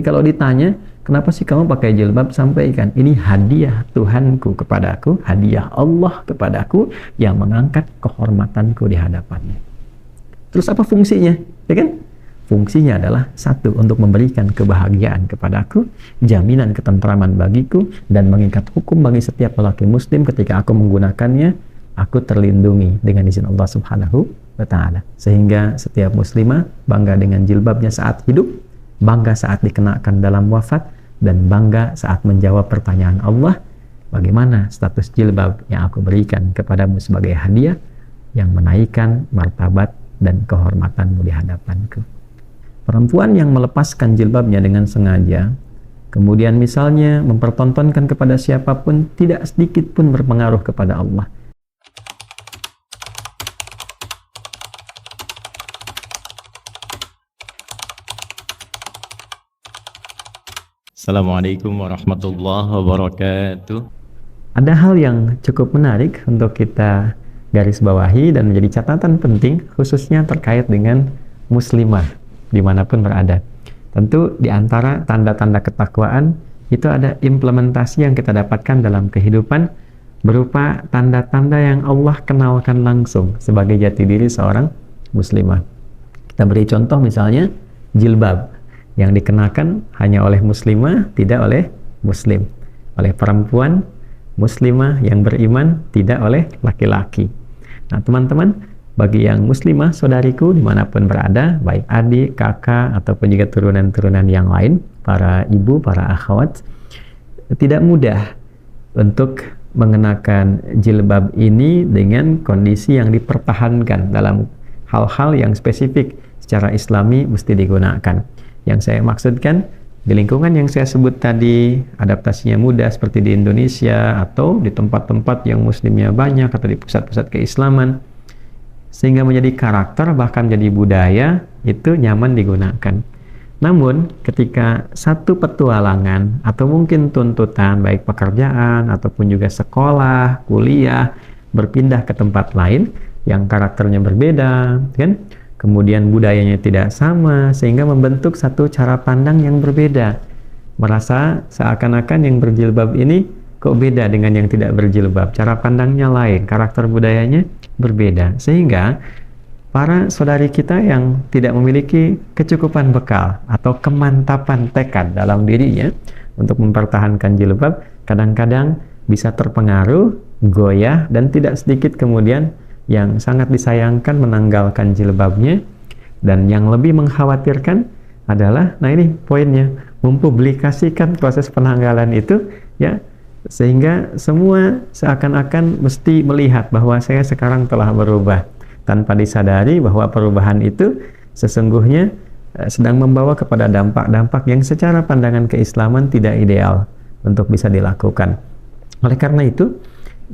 Kalau ditanya, kenapa sih kamu pakai jilbab? Sampaikan, ini hadiah Tuhanku kepadaku, hadiah Allah kepadaku yang mengangkat kehormatanku di hadapannya. Terus apa fungsinya? Ya kan? Fungsinya adalah satu, untuk memberikan kebahagiaan kepadaku, jaminan ketentraman bagiku, dan mengikat hukum bagi setiap lelaki muslim ketika aku menggunakannya, aku terlindungi dengan izin Allah Subhanahu wa Ta'ala. Sehingga setiap muslimah bangga dengan jilbabnya saat hidup, bangga saat dikenakan dalam wafat, dan bangga saat menjawab pertanyaan Allah, bagaimana status jilbab yang aku berikan kepadamu sebagai hadiah yang menaikkan martabat dan kehormatanmu di hadapanku. Perempuan yang melepaskan jilbabnya dengan sengaja, kemudian misalnya mempertontonkan kepada siapapun, tidak sedikit pun berpengaruh kepada Allah. Assalamualaikum warahmatullahi wabarakatuh. Ada hal yang cukup menarik untuk kita garis bawahi dan menjadi catatan penting, khususnya terkait dengan muslimah dimanapun berada. Tentu di antara tanda-tanda ketakwaan itu ada implementasi yang kita dapatkan dalam kehidupan berupa tanda-tanda yang Allah kenalkan langsung sebagai jati diri seorang muslimah. Kita beri contoh misalnya jilbab yang dikenakan hanya oleh muslimah, tidak oleh muslim, oleh perempuan muslimah yang beriman, tidak oleh laki-laki. Nah teman-teman, bagi yang muslimah, saudariku dimanapun berada, baik adik, kakak, ataupun juga turunan-turunan yang lain, para ibu, para akhwat, tidak mudah untuk mengenakan jilbab ini dengan kondisi yang dipertahankan dalam hal-hal yang spesifik secara islami mesti digunakan. Yang saya maksudkan, di lingkungan yang saya sebut tadi, adaptasinya mudah seperti di Indonesia atau di tempat-tempat yang muslimnya banyak atau di pusat-pusat keislaman, sehingga menjadi karakter bahkan jadi budaya, itu nyaman digunakan. Namun ketika satu petualangan atau mungkin tuntutan baik pekerjaan ataupun juga sekolah, kuliah, berpindah ke tempat lain yang karakternya berbeda, kan? Kemudian budayanya tidak sama, sehingga membentuk satu cara pandang yang berbeda. Merasa seakan-akan yang berjilbab ini kok beda dengan yang tidak berjilbab. Cara pandangnya lain, karakter budayanya berbeda. Sehingga para saudari kita yang tidak memiliki kecukupan bekal atau kemantapan tekad dalam dirinya untuk mempertahankan jilbab, kadang-kadang bisa terpengaruh, goyah, dan tidak sedikit kemudian yang sangat disayangkan menanggalkan jilbabnya. Dan yang lebih mengkhawatirkan adalah, nah ini poinnya, mempublikasikan proses penanggalan itu, ya, sehingga semua seakan-akan mesti melihat bahwa saya sekarang telah berubah, tanpa disadari bahwa perubahan itu sesungguhnya sedang membawa kepada dampak-dampak yang secara pandangan keislaman tidak ideal untuk bisa dilakukan. Oleh karena itu,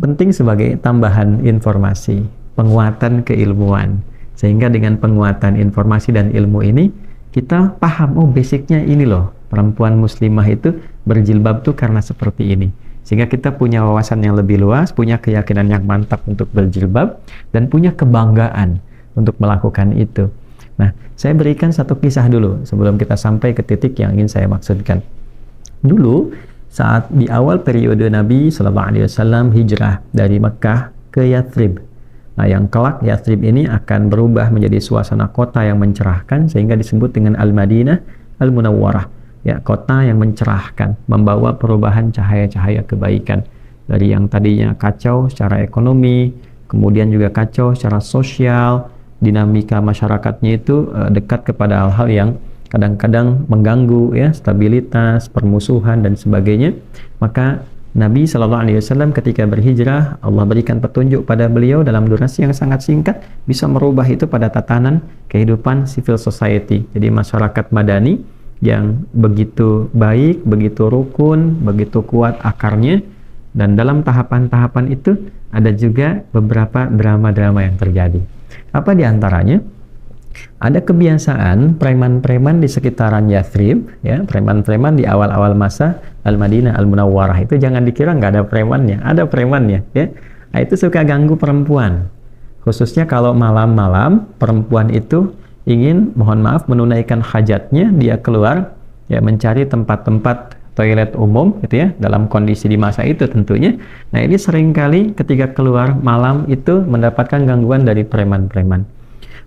penting sebagai tambahan informasi, penguatan keilmuan, sehingga dengan penguatan informasi dan ilmu ini kita paham, oh basicnya ini loh, perempuan muslimah itu berjilbab tuh karena seperti ini, sehingga kita punya wawasan yang lebih luas, punya keyakinan yang mantap untuk berjilbab, dan punya kebanggaan untuk melakukan itu. Nah, saya berikan satu kisah dulu sebelum kita sampai ke titik yang ingin saya maksudkan. Dulu saat di awal periode Nabi SAW hijrah dari Mekah ke Yathrib. Nah, yang kelak Yathrib ini akan berubah menjadi suasana kota yang mencerahkan, sehingga disebut dengan Al-Madinah Al-Munawwarah, ya, kota yang mencerahkan, membawa perubahan cahaya-cahaya kebaikan. Dari yang tadinya kacau secara ekonomi, kemudian juga kacau secara sosial, dinamika masyarakatnya itu dekat kepada hal-hal yang kadang-kadang mengganggu, ya, stabilitas, permusuhan, dan sebagainya. Maka Nabi SAW ketika berhijrah, Allah berikan petunjuk pada beliau dalam durasi yang sangat singkat, bisa merubah itu pada tatanan kehidupan civil society. Jadi masyarakat madani yang begitu baik, begitu rukun, begitu kuat akarnya, dan dalam tahapan-tahapan itu ada juga beberapa drama-drama yang terjadi. Apa diantaranya? Ada kebiasaan preman-preman di sekitaran Yathrib, ya, preman-preman di awal-awal masa Al-Madinah Al-Munawwarah itu jangan dikira nggak ada premannya, ada premannya, ya. Nah, itu suka ganggu perempuan, khususnya kalau malam-malam perempuan itu ingin, mohon maaf, menunaikan hajatnya, dia keluar ya mencari tempat-tempat toilet umum gitu ya, dalam kondisi di masa itu tentunya. Nah, ini seringkali ketika keluar malam itu mendapatkan gangguan dari preman-preman.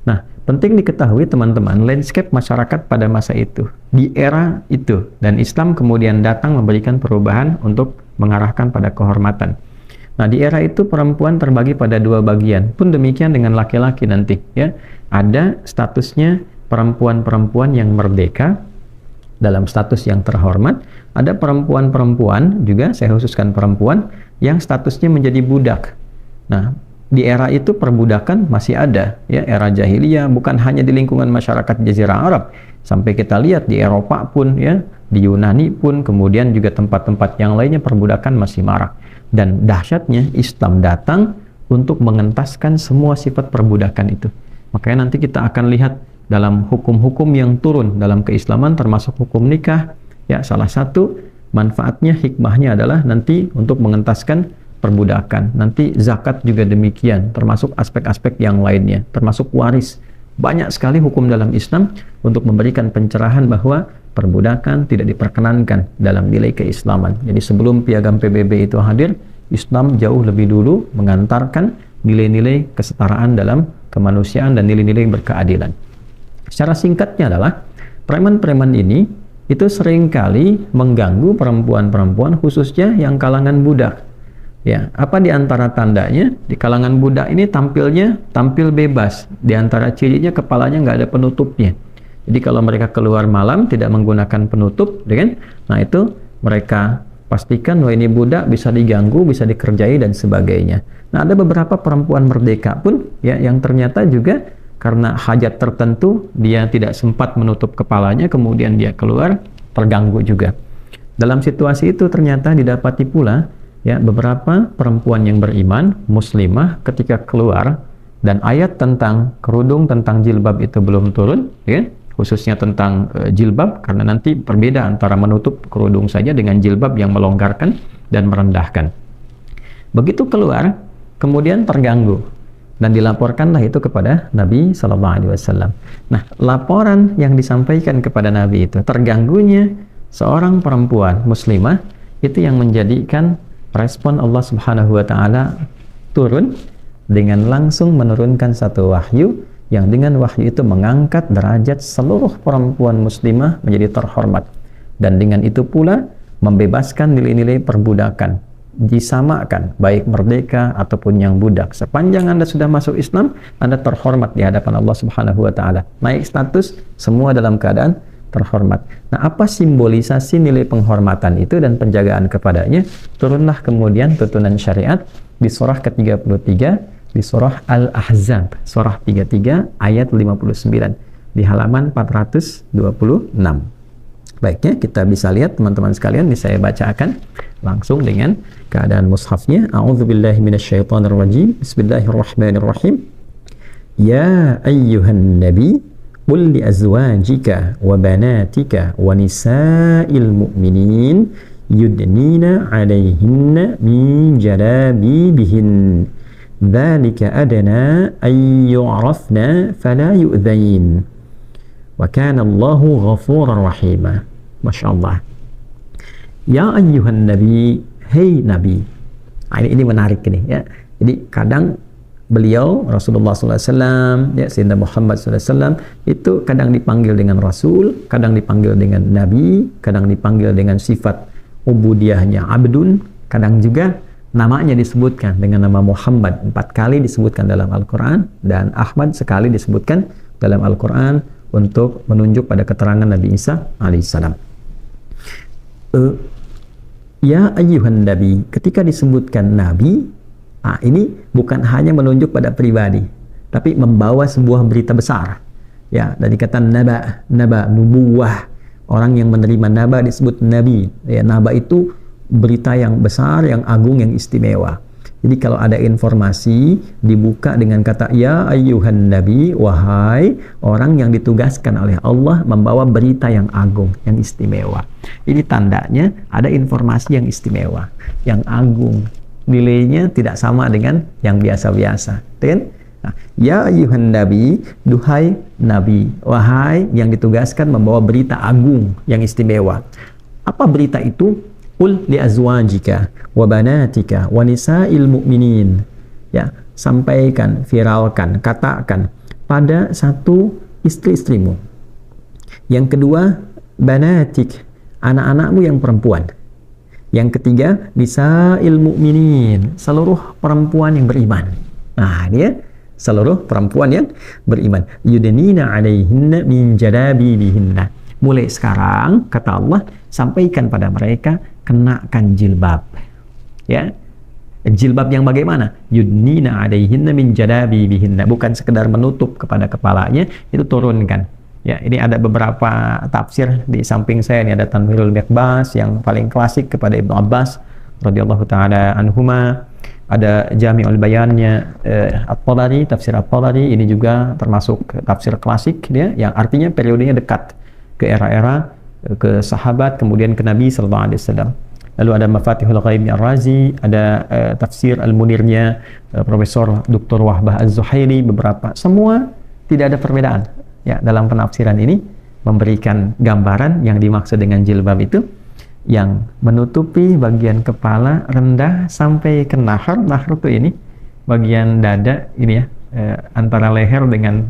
Nah, penting diketahui teman-teman, landscape masyarakat pada masa itu, di era itu, dan Islam kemudian datang memberikan perubahan untuk mengarahkan pada kehormatan. Nah, di era itu perempuan terbagi pada dua bagian, pun demikian dengan laki-laki nanti ya. Ada statusnya perempuan-perempuan yang merdeka dalam status yang terhormat, ada perempuan-perempuan juga, saya khususkan perempuan yang statusnya menjadi budak. Nah, di era itu perbudakan masih ada ya, era jahiliyah, bukan hanya di lingkungan masyarakat Jazirah Arab, sampai kita lihat di Eropa pun ya, di Yunani pun, kemudian juga tempat-tempat yang lainnya perbudakan masih marak. Dan dahsyatnya Islam datang untuk mengentaskan semua sifat perbudakan itu. Makanya nanti kita akan lihat dalam hukum-hukum yang turun dalam keislaman, termasuk hukum nikah ya, salah satu manfaatnya, hikmahnya adalah nanti untuk mengentaskan perbudakan. Nanti zakat juga demikian, termasuk aspek-aspek yang lainnya, termasuk waris. Banyak sekali hukum dalam Islam untuk memberikan pencerahan bahwa perbudakan tidak diperkenankan dalam nilai keislaman. Jadi sebelum piagam PBB itu hadir, Islam jauh lebih dulu mengantarkan nilai-nilai kesetaraan dalam kemanusiaan dan nilai-nilai berkeadilan. Secara singkatnya adalah, preman-preman ini itu seringkali mengganggu perempuan-perempuan, khususnya yang kalangan budak. Ya, apa di antara tandanya? Di kalangan budak ini tampil bebas. Di antara cirinya kepalanya nggak ada penutupnya. Jadi kalau mereka keluar malam tidak menggunakan penutup, kan? Nah, itu mereka pastikan bahwa ini budak, bisa diganggu, bisa dikerjai dan sebagainya. Nah, ada beberapa perempuan merdeka pun ya yang ternyata juga karena hajat tertentu dia tidak sempat menutup kepalanya, kemudian dia keluar terganggu juga. Dalam situasi itu ternyata didapati pula ya beberapa perempuan yang beriman muslimah ketika keluar dan ayat tentang kerudung, tentang jilbab itu belum turun ya, khususnya tentang jilbab, karena nanti berbeda antara menutup kerudung saja dengan jilbab yang melonggarkan dan merendahkan. Begitu keluar kemudian terganggu dan dilaporkanlah itu kepada Nabi SAW. Nah, laporan yang disampaikan kepada Nabi itu, terganggunya seorang perempuan muslimah, itu yang menjadikan respon Allah Subhanahu wa Ta'ala turun dengan langsung menurunkan satu wahyu yang dengan wahyu itu mengangkat derajat seluruh perempuan muslimah menjadi terhormat, dan dengan itu pula membebaskan nilai-nilai perbudakan, disamakan baik merdeka ataupun yang budak. Sepanjang Anda sudah masuk Islam, Anda terhormat di hadapan Allah Subhanahu wa Ta'ala, naik status, semua dalam keadaan terhormat. Nah, apa simbolisasi nilai penghormatan itu dan penjagaan kepadanya? Turunlah kemudian tuntunan syariat di surah ke-33, di surah Al-Ahzab, surah 33 ayat 59, di halaman 426. Baiknya kita bisa lihat teman-teman sekalian, bisa saya bacakan langsung dengan keadaan mushafnya. A'udzubillahi minasyaitonirrajim. Bismillahirrahmanirrahim. Ya ayyuhan nabi qul li azwajika wa banatika wa nisa'il mu'minin yudnina 'alaihinna min jalabibihin dzalika adna ay yu'rafna fala yu'dzain wa kana Allahu ghafurar rahima. Masyaallah. Ya ayyuhan nabi, hey nabi. Nah, ini menarik ini ya. Jadi kadang beliau Rasulullah SAW, ya, Sayyidina Muhammad SAW itu kadang dipanggil dengan Rasul, kadang dipanggil dengan Nabi, kadang dipanggil dengan sifat ubudiyahnya abdun, kadang juga namanya disebutkan dengan nama Muhammad 4 kali disebutkan dalam Al-Quran, dan Ahmad sekali disebutkan dalam Al-Quran untuk menunjuk pada keterangan Nabi Isa alaihissalam. Ya ayyuhan nabi, ketika disebutkan Nabi, ini bukan hanya menunjuk pada pribadi, tapi membawa sebuah berita besar. Ya, dari kata naba, nubuwah. Orang yang menerima naba disebut nabi. Ya, naba itu berita yang besar, yang agung, yang istimewa. Jadi kalau ada informasi dibuka dengan kata ya ayyuhan nabi, wahai orang yang ditugaskan oleh Allah membawa berita yang agung, yang istimewa. Ini tandanya ada informasi yang istimewa, yang agung. Nilainya tidak sama dengan yang biasa-biasa, kan? Nah, ya ayuhan nabi, duhai nabi, wahai yang ditugaskan membawa berita agung yang istimewa. Apa berita itu? Qul li azwajika wa banatika wa nisa'il mu'minin. Ya, sampaikan, viralkan, katakan pada satu istri-istrimu. Yang kedua, banatik, anak-anakmu yang perempuan. Yang ketiga, nisa'il mu'minin, seluruh perempuan yang beriman. Nah, dia seluruh perempuan yang beriman. Yudnina 'alaihinna min jalabibihinna. Mulai sekarang, kata Allah, sampaikan pada mereka, kenakan jilbab. Ya. Jilbab yang bagaimana? Yudnina 'alaihinna min jalabibihinna. Bukan sekedar menutup kepada kepalanya, itu turunkan. Ya, ini ada beberapa tafsir di samping saya. Ini ada Tanwirul Miqbas yang paling klasik kepada Ibnu Abbas radhiyallahu taala anhuma. Ada Jami'ul Bayannya At-Tabari, tafsir At-Tabari, ini juga termasuk tafsir klasik dia yang artinya periodenya dekat ke era-era ke sahabat kemudian ke Nabi sallallahu alaihi wasallam. Lalu ada Mafatihul Ghaibnya Ar-Razi, ada tafsir Al-Munirnya Profesor Dr. Wahbah Az-Zuhaili, beberapa. Semua tidak ada perbedaan. Ya, dalam penafsiran ini memberikan gambaran yang dimaksud dengan jilbab itu yang menutupi bagian kepala rendah sampai ke nahar. Nahar itu ini bagian dada ini ya, antara leher dengan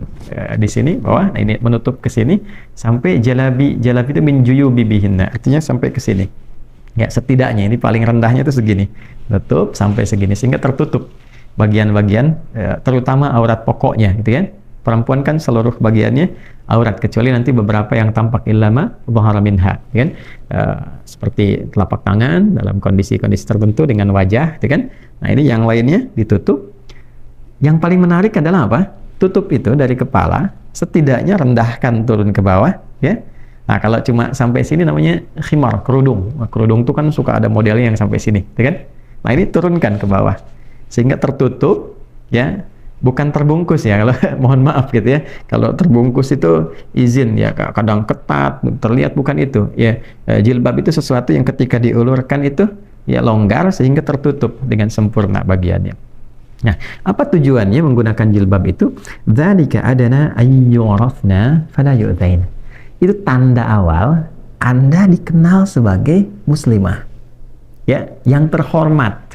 di sini bawah. Nah, ini menutup ke sini sampai jalabi. Jalabi itu min juyubibihinna, artinya sampai ke sini. Ya, setidaknya ini paling rendahnya itu segini. Tutup sampai segini sehingga tertutup bagian-bagian terutama aurat pokoknya gitu kan. Perempuan kan seluruh bagiannya aurat kecuali nanti beberapa yang tampak illama dhahara minha, kan? Seperti telapak tangan dalam kondisi-kondisi tertentu dengan wajah, gitu kan? Nah, ini yang lainnya ditutup. Yang paling menarik adalah apa? Tutup itu dari kepala, setidaknya rendahkan turun ke bawah, ya. Nah, kalau cuma sampai sini namanya khimar, kerudung. Nah, kerudung itu kan suka ada modelnya yang sampai sini, gitu kan? Nah, ini turunkan ke bawah sehingga tertutup, ya. Bukan terbungkus ya, kalau mohon maaf gitu ya. Kalau terbungkus itu izin ya, kadang ketat, terlihat, bukan itu. Ya, jilbab itu sesuatu yang ketika diulurkan itu ya longgar sehingga tertutup dengan sempurna bagiannya. Nah, apa tujuannya menggunakan jilbab itu? Dzalika adana ayyurafna fala yu'dzain. Itu tanda awal Anda dikenal sebagai muslimah. Ya, yang terhormat.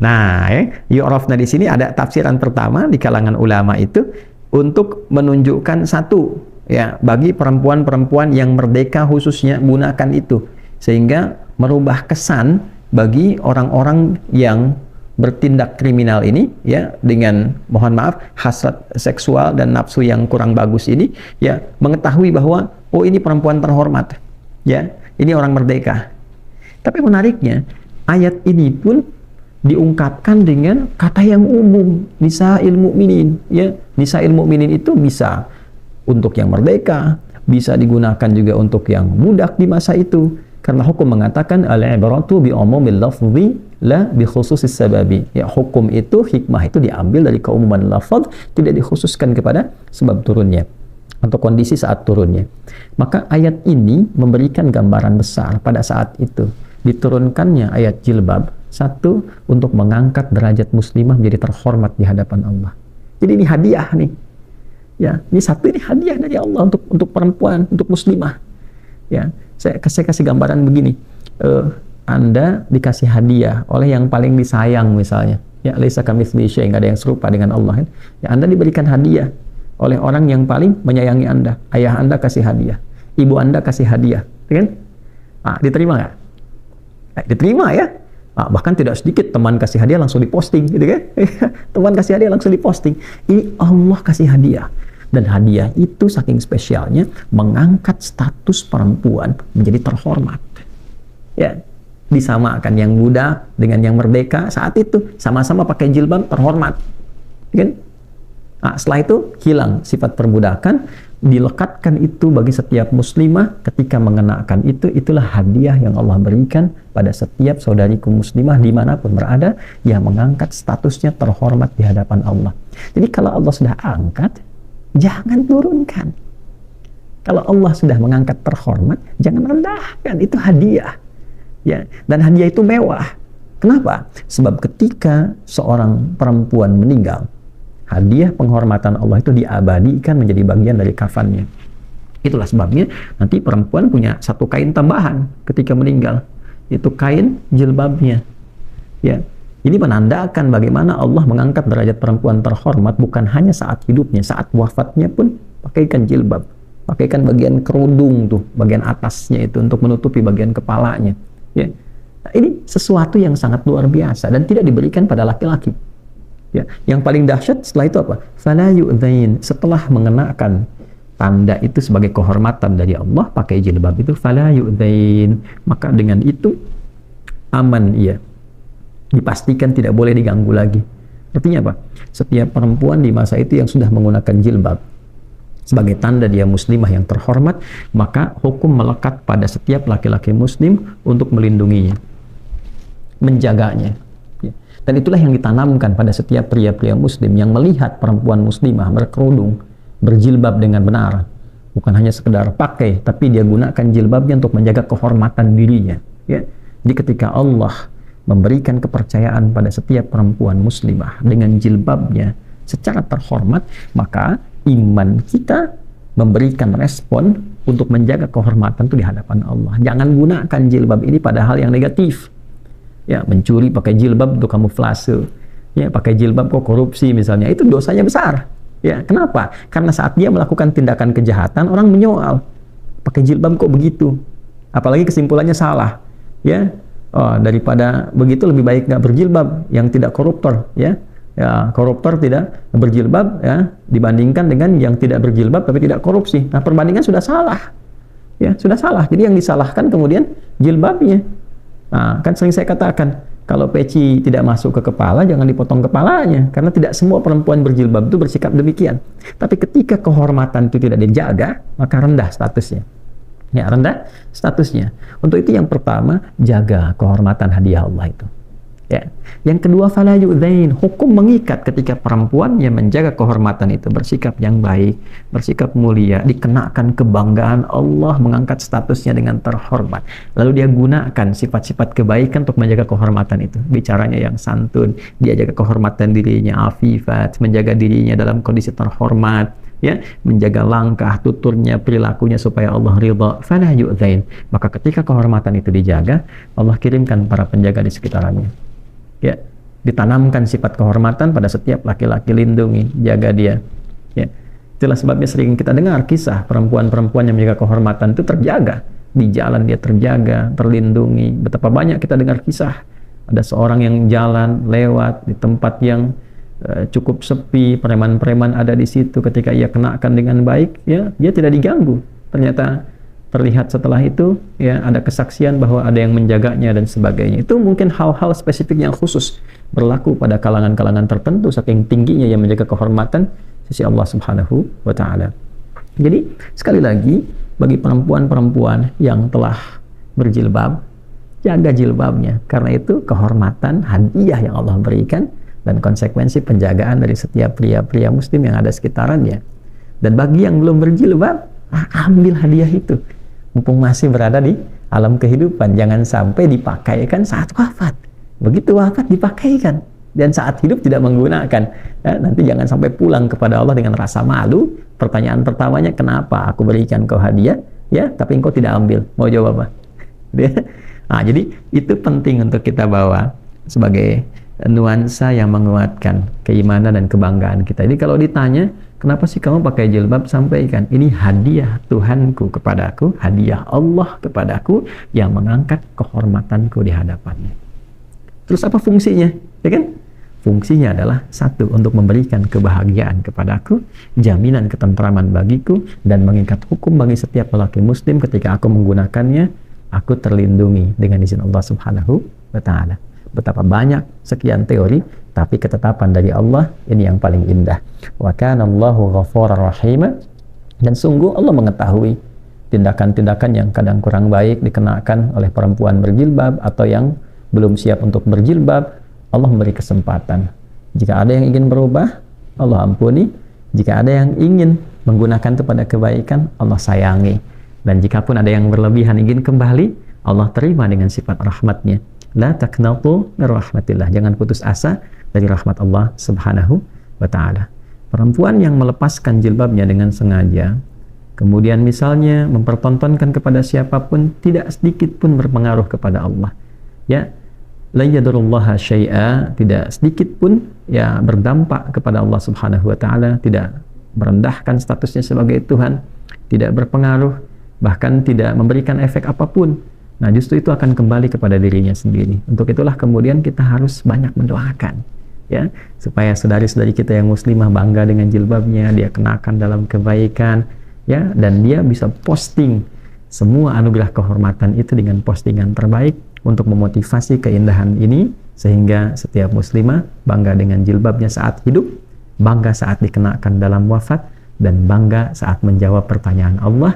Nah, yu'rafna di sini ada tafsiran pertama di kalangan ulama itu untuk menunjukkan satu, ya, bagi perempuan-perempuan yang merdeka khususnya gunakan itu sehingga merubah kesan bagi orang-orang yang bertindak kriminal ini, ya, dengan mohon maaf hasrat seksual dan nafsu yang kurang bagus ini, ya, mengetahui bahwa oh, ini perempuan terhormat, ya, ini orang merdeka. Tapi menariknya ayat ini pun diungkapkan dengan kata yang umum, nisa'il mu'minin, ya. Nisa'il mu'minin itu bisa untuk yang merdeka, bisa digunakan juga untuk yang budak di masa itu, karena hukum mengatakan al-ibratu bi umumil lafzi la bi khususis sababi. Ya, hukum itu, hikmah itu diambil dari keumuman lafaz, tidak dikhususkan kepada sebab turunnya atau kondisi saat turunnya. Maka ayat ini memberikan gambaran besar pada saat itu diturunkannya ayat jilbab, satu, untuk mengangkat derajat muslimah menjadi terhormat di hadapan Allah. Jadi ini hadiah nih, ya, ini satu, ini hadiah dari Allah untuk perempuan, untuk muslimah. Ya, saya kasih gambaran begini, Anda dikasih hadiah oleh yang paling disayang misalnya, ya, laisa kamitslihi syai', nggak ada yang serupa dengan Allah, ya. Anda diberikan hadiah oleh orang yang paling menyayangi Anda. Ayah Anda kasih hadiah, ibu Anda kasih hadiah, kan? Nah, diterima nggak? Diterima, ya. Nah, bahkan tidak sedikit teman kasih hadiah langsung diposting, gitu kan? Teman kasih hadiah langsung diposting. Ini Allah kasih hadiah, dan hadiah itu saking spesialnya mengangkat status perempuan menjadi terhormat. Ya, disamakan yang budak dengan yang merdeka saat itu, sama-sama pakai jilbab, terhormat, kan? Nah, setelah itu hilang sifat perbudakan, dilekatkan itu bagi setiap muslimah ketika mengenakan itu. Itulah hadiah yang Allah berikan pada setiap saudariku muslimah dimanapun berada, yang mengangkat statusnya terhormat di hadapan Allah. Jadi kalau Allah sudah angkat, jangan turunkan. Kalau Allah sudah mengangkat terhormat, jangan rendahkan. Itu hadiah, ya, dan hadiah itu mewah. Kenapa? Sebab ketika seorang perempuan meninggal, Hadiah penghormatan Allah itu diabadikan menjadi bagian dari kafannya. Itulah sebabnya nanti perempuan punya satu kain tambahan ketika meninggal. Itu kain jilbabnya. Ya. Ini menandakan bagaimana Allah mengangkat derajat perempuan terhormat bukan hanya saat hidupnya, saat wafatnya pun pakaikan jilbab. Pakaikan bagian kerudung tuh, bagian atasnya itu untuk menutupi bagian kepalanya. Ya. Nah, ini sesuatu yang sangat luar biasa dan tidak diberikan pada laki-laki. Ya, yang paling dahsyat setelah itu apa? Fala yu'dzain. Setelah mengenakan tanda itu sebagai kehormatan dari Allah, pakai jilbab itu fala yu'dzain. Maka dengan itu aman ia. Dipastikan tidak boleh diganggu lagi. Artinya apa? Setiap perempuan di masa itu yang sudah menggunakan jilbab sebagai tanda dia muslimah yang terhormat, maka hukum melekat pada setiap laki-laki muslim untuk melindunginya, menjaganya. Dan itulah yang ditanamkan pada setiap pria-pria muslim yang melihat perempuan muslimah berkerudung, berjilbab dengan benar. Bukan hanya sekedar pakai, tapi dia gunakan jilbabnya untuk menjaga kehormatan dirinya. Ya. Jadi ketika Allah memberikan kepercayaan pada setiap perempuan muslimah dengan jilbabnya secara terhormat, maka iman kita memberikan respon untuk menjaga kehormatan itu di hadapan Allah. Jangan gunakan jilbab ini pada hal yang negatif. Ya, mencuri pakai jilbab untuk kamuflase. Ya, pakai jilbab kok korupsi misalnya, itu dosanya besar. Ya, kenapa? Karena saat dia melakukan tindakan kejahatan, orang menyoal, pakai jilbab kok begitu? Apalagi kesimpulannya salah. Ya, daripada begitu lebih baik nggak berjilbab, yang tidak koruptor. Ya, koruptor tidak berjilbab, ya, dibandingkan dengan yang tidak berjilbab tapi tidak korupsi. Nah, perbandingan sudah salah. Ya, sudah salah. Jadi yang disalahkan kemudian jilbabnya. Nah, kan sering saya katakan, kalau peci tidak masuk ke kepala, jangan dipotong kepalanya. Karena tidak semua perempuan berjilbab itu bersikap demikian. Tapi ketika kehormatan itu tidak dijaga, maka rendah statusnya. Ya, rendah statusnya. Untuk itu yang pertama, jaga kehormatan hadiah Allah itu. Ya. Yang kedua, fala yu'dzain. Hukum mengikat ketika perempuan yang menjaga kehormatan itu bersikap yang baik, bersikap mulia, dikenakan kebanggaan Allah mengangkat statusnya dengan terhormat. Lalu dia gunakan sifat-sifat kebaikan untuk menjaga kehormatan itu. Bicaranya yang santun, dia jaga kehormatan dirinya, afifat, menjaga dirinya dalam kondisi terhormat, ya, menjaga langkah, tuturnya, perilakunya supaya Allah ridha. Fala yu'dzain. Maka ketika kehormatan itu dijaga, Allah kirimkan para penjaga di sekitarannya. Ya, ditanamkan sifat kehormatan pada setiap laki-laki, lindungi, jaga dia. Ya, itulah sebabnya sering kita dengar kisah perempuan-perempuan yang menjaga kehormatan itu terjaga di jalan, dia terjaga, terlindungi. Betapa banyak kita dengar kisah ada seorang yang jalan lewat di tempat yang cukup sepi, preman-preman ada di situ. Ketika ia kenakan dengan baik, ya, dia tidak diganggu. Ternyata terlihat setelah itu, ya, ada kesaksian bahwa ada yang menjaganya dan sebagainya. Itu mungkin hal-hal spesifik yang khusus berlaku pada kalangan-kalangan tertentu saking tingginya yang menjaga kehormatan sisi Allah Subhanahu wa Ta'ala. Jadi sekali lagi, bagi perempuan-perempuan yang telah berjilbab, jaga jilbabnya, karena itu kehormatan hadiah yang Allah berikan dan konsekuensi penjagaan dari setiap pria-pria muslim yang ada sekitarannya. Dan bagi yang belum berjilbab, ambil hadiah itu mumpung masih berada di alam kehidupan. Jangan sampai dipakaikan saat wafat. Begitu wafat dipakaikan, dan saat hidup tidak menggunakan. Ya, nanti jangan sampai pulang kepada Allah dengan rasa malu. Pertanyaan pertamanya, kenapa aku berikan kau hadiah, ya, tapi engkau tidak ambil? Mau jawab apa? Nah, jadi itu penting untuk kita bawa sebagai nuansa yang menguatkan keimanan dan kebanggaan kita. Jadi kalau ditanya, kenapa sih kamu pakai jilbab? Sampaikan, ini hadiah Tuhanku kepadaku, hadiah Allah kepadaku yang mengangkat kehormatanku di hadapannya. Terus apa fungsinya? Ya kan? Fungsinya adalah satu, untuk memberikan kebahagiaan kepadaku, jaminan ketentraman bagiku, dan mengikat hukum bagi setiap lelaki muslim ketika aku menggunakannya, aku terlindungi dengan izin Allah Subhanahu wa Ta'ala. Betapa banyak sekian teori, tapi ketetapan dari Allah ini yang paling indah. Wa kana Allahu ghafurar rahim. Dan sungguh Allah mengetahui tindakan-tindakan yang kadang kurang baik dikenakan oleh perempuan berjilbab atau yang belum siap untuk berjilbab. Allah memberi kesempatan. Jika ada yang ingin berubah, Allah ampuni. Jika ada yang ingin menggunakan itu pada kebaikan, Allah sayangi. Dan jika pun ada yang berlebihan ingin kembali, Allah terima dengan sifat rahmatnya. La taqnatu min rahmatillah. Jangan putus asa dari rahmat Allah Subhanahu wa Ta'ala. Perempuan yang melepaskan jilbabnya dengan sengaja, kemudian misalnya mempertontonkan kepada siapapun, tidak sedikit pun berpengaruh kepada Allah. Ya, la yadurullaha syai'a, tidak sedikit pun ya berdampak kepada Allah Subhanahu wa taala, tidak merendahkan statusnya sebagai Tuhan, tidak berpengaruh, bahkan tidak memberikan efek apapun. Nah, justru itu akan kembali kepada dirinya sendiri. Untuk itulah kemudian kita harus banyak mendoakan, ya, supaya saudari-saudari kita yang muslimah bangga dengan jilbabnya, dia kenakan dalam kebaikan, ya, dan dia bisa posting semua anugerah kehormatan itu dengan postingan terbaik untuk memotivasi keindahan ini, sehingga setiap muslimah bangga dengan jilbabnya saat hidup, bangga saat dikenakan dalam wafat, dan bangga saat menjawab pertanyaan Allah,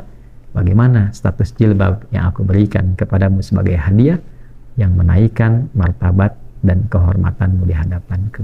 bagaimana status jilbab yang aku berikan kepadamu sebagai hadiah yang menaikkan martabat dan kehormatanmu di hadapanku.